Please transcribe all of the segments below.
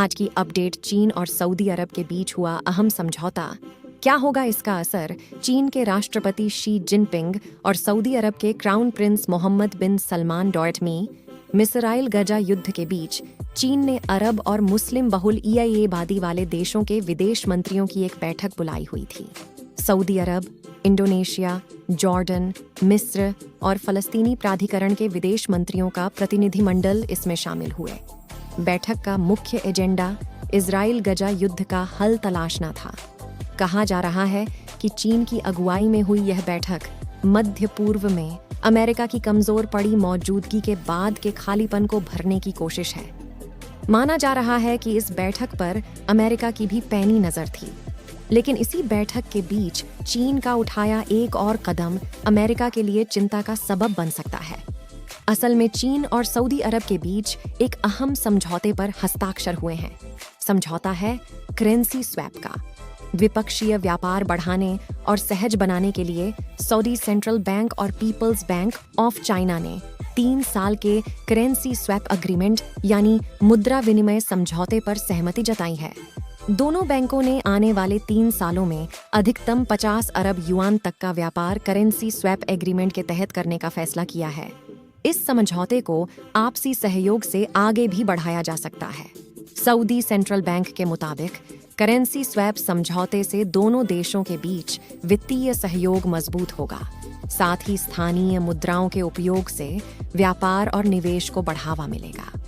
आज की अपडेट, चीन और सऊदी अरब के बीच हुआ अहम समझौता। क्या होगा इसका असर? चीन के राष्ट्रपति शी जिनपिंग और सऊदी अरब के क्राउन प्रिंस मोहम्मद बिन सलमान डॉर्टमी मिसराइल गजा युद्ध के बीच चीन ने अरब और मुस्लिम बहुल ईआईए-वादी वाले देशों के विदेश मंत्रियों की एक बैठक बुलाई हुई थी। सऊदी अरब, इंडोनेशिया, जॉर्डन, मिस्र और फलस्तीनी प्राधिकरण के विदेश मंत्रियों का प्रतिनिधिमंडल इसमें शामिल हुए। बैठक का मुख्य एजेंडा इजराइल गजा युद्ध का हल तलाशना था। कहा जा रहा है कि चीन की अगुवाई में हुई यह बैठक मध्य पूर्व में अमेरिका की कमजोर पड़ी मौजूदगी के बाद के खालीपन को भरने की कोशिश है। माना जा रहा है कि इस बैठक पर अमेरिका की भी पैनी नजर थी, लेकिन इसी बैठक के बीच चीन का उठाया एक और कदम अमेरिका के लिए चिंता का सबब बन सकता है। असल में चीन और सऊदी अरब के बीच एक अहम समझौते पर हस्ताक्षर हुए हैं। समझौता है करेंसी स्वैप का। द्विपक्षीय व्यापार बढ़ाने और सहज बनाने के लिए सऊदी सेंट्रल बैंक और पीपल्स बैंक ऑफ चाइना ने 3 साल के करेंसी स्वैप एग्रीमेंट यानी मुद्रा विनिमय समझौते पर सहमति जताई है। दोनों बैंकों ने आने वाले 3 सालों में अधिकतम 50 अरब युआन तक का व्यापार करेंसी स्वैप एग्रीमेंट के तहत करने का फैसला किया है। इस समझौते को आपसी सहयोग से आगे भी बढ़ाया जा सकता है। सऊदी सेंट्रल बैंक के मुताबिक करेंसी स्वैप समझौते से दोनों देशों के बीच वित्तीय सहयोग मजबूत होगा। साथ ही स्थानीय मुद्राओं के उपयोग से व्यापार और निवेश को बढ़ावा मिलेगा।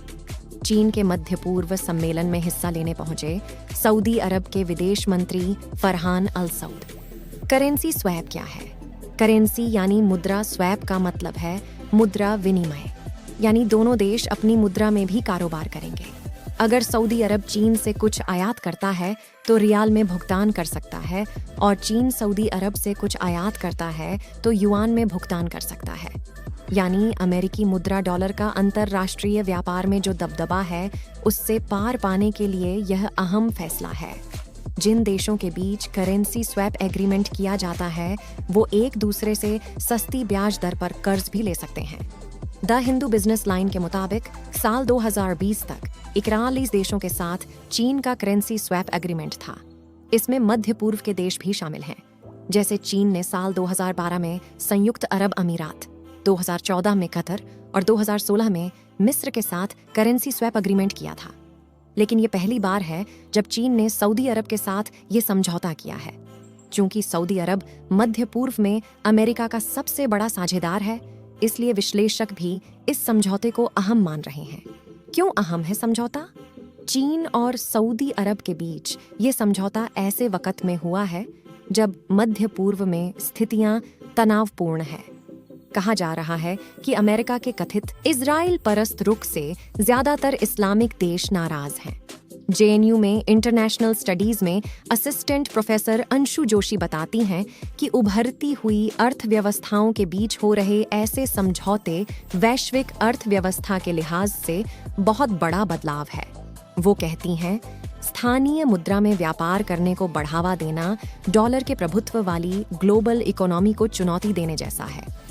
चीन के मध्य पूर्व सम्मेलन में हिस्सा लेने पहुंचे सऊदी अरब के विदेश मंत्री फरहान अल सऊद। करेंसी स्वैप क्या है? करेंसी यानी मुद्रा, स्वैप का मतलब है मुद्रा विनिमय, यानी दोनों देश अपनी मुद्रा में भी कारोबार करेंगे। अगर सऊदी अरब चीन से कुछ आयात करता है तो रियाल में भुगतान कर सकता है, और चीन सऊदी अरब से कुछ आयात करता है तो युआन में भुगतान कर सकता है। यानी अमेरिकी मुद्रा डॉलर का अंतर्राष्ट्रीय व्यापार में जो दबदबा है, उससे पार पाने के लिए यह अहम फैसला है। जिन देशों के बीच करेंसी स्वैप एग्रीमेंट किया जाता है, वो एक दूसरे से सस्ती ब्याज दर पर कर्ज भी ले सकते हैं। द हिंदू बिजनेस लाइन के मुताबिक साल 2020 तक 41 देशों के साथ चीन का करेंसी स्वैप एग्रीमेंट था। इसमें मध्य पूर्व के देश भी शामिल हैं, जैसे चीन ने साल 2012 में संयुक्त अरब अमीरात, 2014 में कतर और 2016 में मिस्र के साथ करेंसी स्वैप एग्रीमेंट किया था। लेकिन ये पहली बार है जब चीन ने सऊदी अरब के साथ ये समझौता किया है। चूंकि सऊदी अरब मध्य पूर्व में अमेरिका का सबसे बड़ा साझेदार है, इसलिए विश्लेषक भी इस समझौते को अहम मान रहे हैं। क्यों अहम है समझौता? चीन और सऊदी अरब के बीच ये समझौता ऐसे वक्त में हुआ है जब मध्य पूर्व में स्थितियां तनावपूर्ण है। कहा जा रहा है कि अमेरिका के कथित इजराइल परस्त रुख से ज्यादातर इस्लामिक देश नाराज हैं। जेएनयू में इंटरनेशनल स्टडीज में असिस्टेंट प्रोफेसर अंशु जोशी बताती हैं कि उभरती हुई अर्थव्यवस्थाओं के बीच हो रहे ऐसे समझौते वैश्विक अर्थव्यवस्था के लिहाज से बहुत बड़ा बदलाव है। वो कहती हैं, स्थानीय मुद्रा में व्यापार करने को बढ़ावा देना डॉलर के प्रभुत्व वाली ग्लोबल इकोनॉमी को चुनौती देने जैसा है।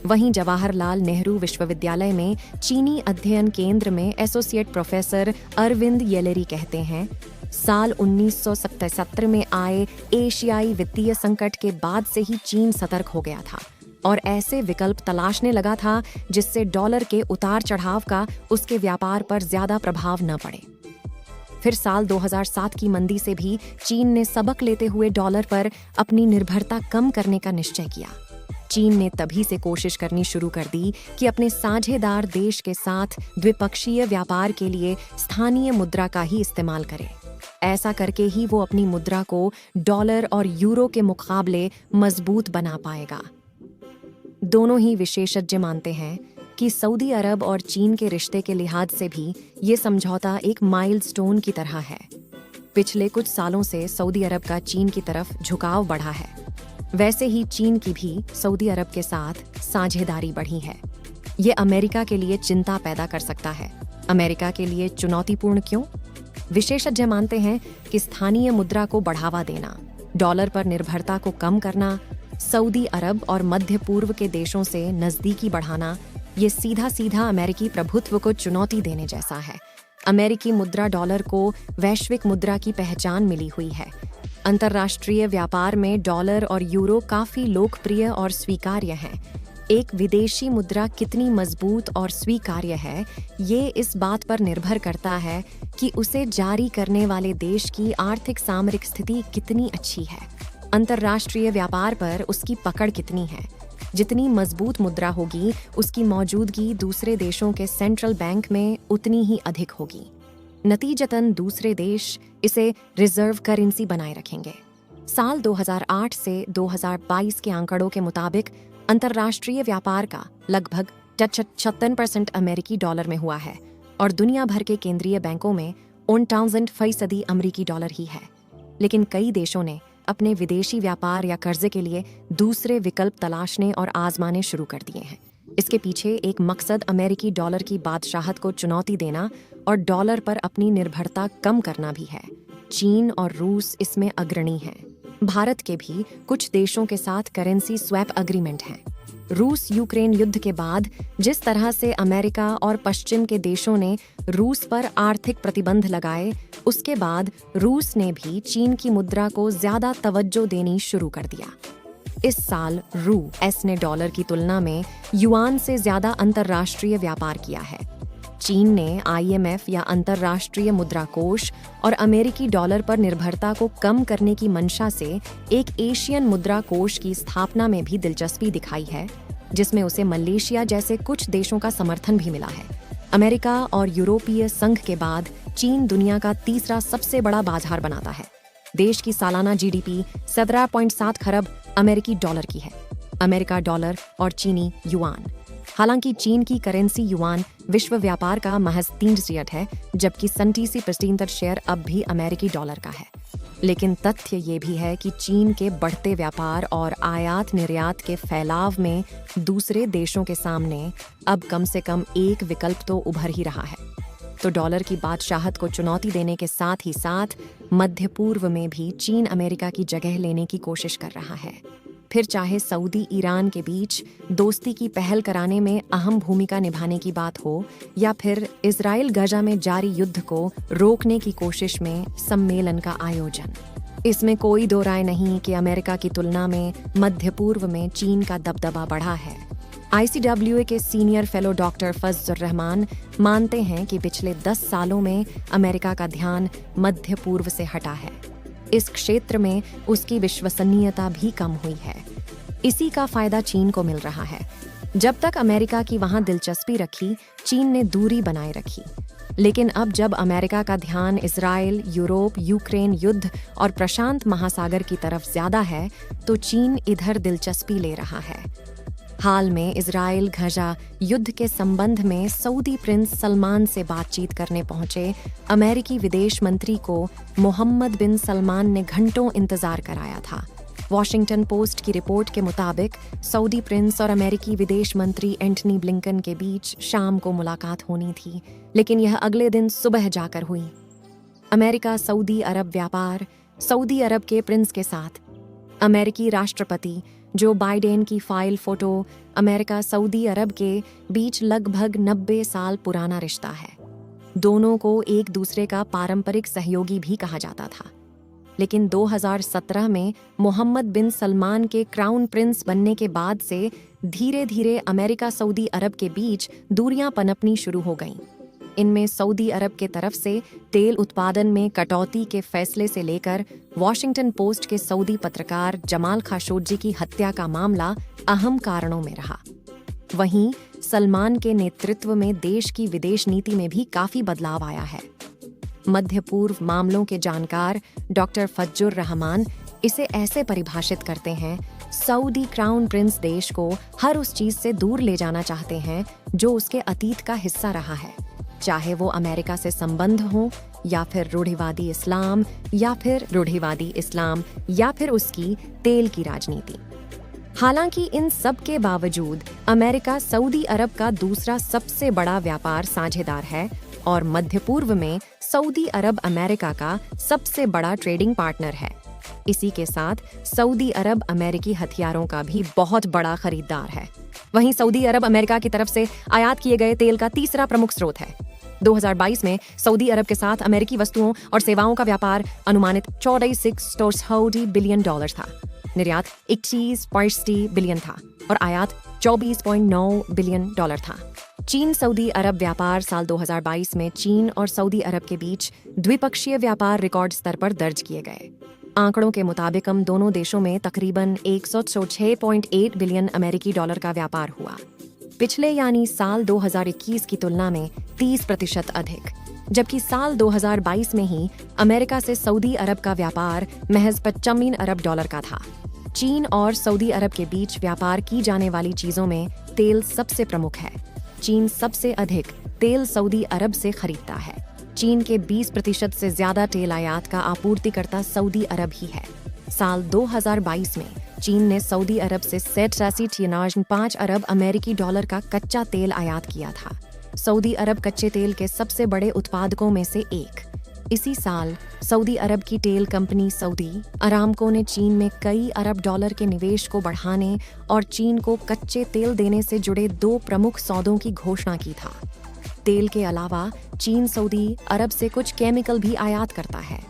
वहीं जवाहरलाल नेहरू विश्वविद्यालय में चीनी अध्ययन केंद्र में एसोसिएट प्रोफेसर अरविंद येलेरी कहते हैं, साल 1977 में आए एशियाई वित्तीय संकट के बाद से ही चीन सतर्क हो गया था और ऐसे विकल्प तलाशने लगा था जिससे डॉलर के उतार चढ़ाव का उसके व्यापार पर ज्यादा प्रभाव न पड़े। फिर साल 2007 की मंदी से भी चीन ने सबक लेते हुए डॉलर पर अपनी निर्भरता कम करने का निश्चय किया। चीन ने तभी से कोशिश करनी शुरू कर दी कि अपने साझेदार देश के साथ द्विपक्षीय व्यापार के लिए स्थानीय मुद्रा का ही इस्तेमाल करे। ऐसा करके ही वो अपनी मुद्रा को डॉलर और यूरो के मुकाबले मजबूत बना पाएगा। दोनों ही विशेषज्ञ मानते हैं कि सऊदी अरब और चीन के रिश्ते के लिहाज से भी ये समझौता एक माइलस्टोन की तरह है। पिछले कुछ सालों से सऊदी अरब का चीन की तरफ झुकाव बढ़ा है। वैसे ही चीन की भी सऊदी अरब के साथ साझेदारी बढ़ी है। ये अमेरिका के लिए चिंता पैदा कर सकता है। अमेरिका के लिए चुनौतीपूर्ण क्यों? विशेषज्ञ मानते हैं कि स्थानीय मुद्रा को बढ़ावा देना, डॉलर पर निर्भरता को कम करना, सऊदी अरब और मध्य पूर्व के देशों से नजदीकी बढ़ाना, ये सीधा सीधा अमेरिकी प्रभुत्व को चुनौती देने जैसा है। अमेरिकी मुद्रा डॉलर को वैश्विक मुद्रा की पहचान मिली हुई है। अंतर्राष्ट्रीय व्यापार में डॉलर और यूरो काफी लोकप्रिय और स्वीकार्य हैं। एक विदेशी मुद्रा कितनी मजबूत और स्वीकार्य है, ये इस बात पर निर्भर करता है कि उसे जारी करने वाले देश की आर्थिक सामरिक स्थिति कितनी अच्छी है। अंतर्राष्ट्रीय व्यापार पर उसकी पकड़ कितनी है। जितनी मजबूत मुद्रा होगी, उसकी मौजूदगी दूसरे देशों के सेंट्रल बैंक में उतनी ही अधिक होगी। नतीजतन दूसरे देश इसे रिजर्व करेंसी बनाए रखेंगे। साल 2008 से 2022 के आंकड़ों के मुताबिक अंतर्राष्ट्रीय व्यापार का लगभग 56% अमेरिकी डॉलर में हुआ है और दुनिया भर के केंद्रीय बैंकों में 49% अमेरिकी डॉलर ही है। लेकिन कई देशों ने अपने विदेशी व्यापार या कर्जे के लिए दूसरे विकल्प तलाशने और आजमाने शुरू कर दिए हैं। इसके पीछे एक मकसद अमेरिकी डॉलर की बादशाहत को चुनौती देना और डॉलर पर अपनी निर्भरता कम करना भी है। चीन और रूस इसमें अग्रणी हैं। भारत के भी कुछ देशों के साथ करेंसी स्वैप एग्रीमेंट हैं। रूस यूक्रेन युद्ध के बाद जिस तरह से अमेरिका और पश्चिम के देशों ने रूस पर आर्थिक प्रतिबंध लगाए, उसके बाद रूस ने भी चीन की मुद्रा को ज्यादा तवज्जो देनी शुरू कर दिया। इस साल रू.एस ने डॉलर की तुलना में युआन से ज्यादा अंतर्राष्ट्रीय व्यापार किया है। चीन ने IMF या अंतर्राष्ट्रीय मुद्रा कोष और अमेरिकी डॉलर पर निर्भरता को कम करने की मंशा से एक एशियन मुद्रा कोष की स्थापना में भी दिलचस्पी दिखाई है, जिसमें उसे मलेशिया जैसे कुछ देशों का समर्थन भी मिला है। अमेरिका और यूरोपीय संघ के बाद चीन दुनिया का तीसरा सबसे बड़ा बाजार बनाता है। देश की सालाना GDP 17.7 खरब अमेरिकी डॉलर की है। अमेरिका डॉलर और चीनी युआन। हालांकि चीन की करेंसी युआन विश्व व्यापार का महज 3% है, जबकि 37% शेयर अब भी अमेरिकी डॉलर का है। लेकिन तथ्य ये भी है कि चीन के बढ़ते व्यापार और आयात निर्यात के फैलाव में दूसरे देशों के सामने अब कम से कम एक विकल्प तो उभर ही रहा है। तो डॉलर की बादशाहत को चुनौती देने के साथ ही साथ मध्य पूर्व में भी चीन अमेरिका की जगह लेने की कोशिश कर रहा है। फिर चाहे सऊदी ईरान के बीच दोस्ती की पहल कराने में अहम भूमिका निभाने की बात हो या फिर इजराइल गजा में जारी युद्ध को रोकने की कोशिश में सम्मेलन का आयोजन। इसमें कोई दो राय नहीं कि अमेरिका की तुलना में मध्य पूर्व में चीन का दबदबा बढ़ा है। ICWA के senior fellow doctor Fazlur Rahman मानते हैं कि पिछले 10 सालों में अमेरिका का ध्यान मध्य पूर्व से हटा है। इस क्षेत्र में उसकी विश्वसनीयता भी कम हुई है। इसी का फायदा चीन को मिल रहा है। जब तक अमेरिका की वहां दिलचस्पी रखी, चीन ने दूरी बनाए रखी। लेकिन अब जब अमेरिका का ध्यान इजराइल, यूरोप, यूक्रेन युद्ध और प्रशांत महासागर की तरफ ज्यादा है, तो चीन इधर दिलचस्पी ले रहा है। हाल में इजराइल गजा युद्ध के संबंध में सऊदी प्रिंस सलमान से बातचीत करने पहुंचे अमेरिकी विदेश मंत्री को मोहम्मद बिन सलमान ने घंटों इंतजार कराया था। वॉशिंगटन पोस्ट की रिपोर्ट के मुताबिक सऊदी प्रिंस और अमेरिकी विदेश मंत्री एंटनी ब्लिंकन के बीच शाम को मुलाकात होनी थी, लेकिन यह अगले दिन सुबह जाकर हुई। अमेरिका सऊदी अरब व्यापार। सऊदी अरब के प्रिंस के साथ अमेरिकी राष्ट्रपति जो बाइडेन की फाइल फोटो। अमेरिका सऊदी अरब के बीच लगभग 90 साल पुराना रिश्ता है। दोनों को एक दूसरे का पारंपरिक सहयोगी भी कहा जाता था। लेकिन 2017 में मोहम्मद बिन सलमान के क्राउन प्रिंस बनने के बाद से धीरे धीरे अमेरिका सऊदी अरब के बीच दूरियां पनपनी शुरू हो गईं। इनमें सऊदी अरब के तरफ से तेल उत्पादन में कटौती के फैसले से लेकर वॉशिंगटन पोस्ट के सऊदी पत्रकार जमाल खाशोगी की हत्या का मामला अहम कारणों में रहा। वहीं सलमान के नेतृत्व में देश की विदेश नीति में भी काफी बदलाव आया है। मध्य पूर्व मामलों के जानकार डॉक्टर फजलुर रहमान इसे ऐसे परिभाषित करते हैं, सऊदी क्राउन प्रिंस देश को हर उस चीज से दूर ले जाना चाहते हैं जो उसके अतीत का हिस्सा रहा है, चाहे वो अमेरिका से संबंध हो या फिर रूढ़िवादी इस्लाम या फिर उसकी तेल की राजनीति। हालांकि इन सब के बावजूद अमेरिका सऊदी अरब का दूसरा सबसे बड़ा व्यापार साझेदार है और मध्य पूर्व में सऊदी अरब अमेरिका का सबसे बड़ा ट्रेडिंग पार्टनर है। इसी के साथ सऊदी अरब अमेरिकी हथियारों का भी बहुत बड़ा खरीदार है। वहीं सऊदी अरब अमेरिका की तरफ से आयात किए गए तेल का तीसरा प्रमुख स्रोत है। 2022 में सऊदी अरब के साथ अमेरिकी वस्तुओं और सेवाओं का व्यापार अनुमानित $46 बिलियन था। निर्यात 21 बिलियन था और आयात 24.9 बिलियन था। चीन सऊदी अरब व्यापार साल 2022 में चीन और सऊदी अरब के बीच द्विपक्षीय व्यापार रिकॉर्ड स्तर पर दर्ज किए गए। आंकड़ों के मुताबिक दोनों देशों में तकरीबन 106.8 बिलियन अमेरिकी डॉलर का व्यापार हुआ, पिछले यानी साल 2021 की तुलना में 30% अधिक, जबकि साल 2022 में ही अमेरिका से सऊदी अरब का व्यापार महज 55 अरब डॉलर का था। चीन और सऊदी अरब के बीच व्यापार की जाने वाली चीजों में तेल सबसे प्रमुख है। चीन सबसे अधिक तेल सऊदी अरब से खरीदता है। चीन के 20% से ज्यादा तेल आयात का आपूर्तिकर्ता सऊदी अरब ही है। साल 2022 में चीन ने सऊदी अरब से 5 अरब अमेरिकी डॉलर का कच्चा तेल आयात किया था। सऊदी अरब कच्चे तेल के सबसे बड़े उत्पादकों में से एक। इसी साल सऊदी अरब की तेल कंपनी सऊदी अरामको ने चीन में कई अरब डॉलर के निवेश को बढ़ाने और चीन को कच्चे तेल देने से जुड़े 2 प्रमुख सौदों की घोषणा की था। तेल के अलावा चीन सऊदी अरब से कुछ केमिकल भी आयात करता है।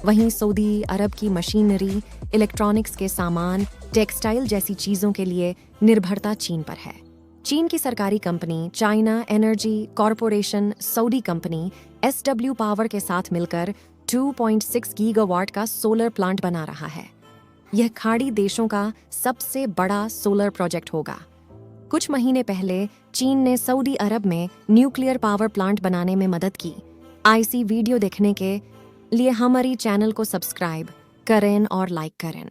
वहीं सऊदी अरब की मशीनरी, इलेक्ट्रॉनिक्स के सामान, टेक्सटाइल जैसी चीजों के लिए निर्भरता चीन पर है। चीन की सरकारी company China energy corporation Saudi company SW power के साथ मिलकर 2.6 गीगावाट का सोलर प्लांट बना रहा है। यह खाड़ी देशों का सबसे बड़ा सोलर प्रोजेक्ट होगा। कुछ महीने पहले चीन ने सऊदी अरब में न्यूक्लियर पावर प्लांट बनाने में मदद की। IC वीडियो देखने के लिए हमारी चैनल को सब्सक्राइब करें और लाइक करें।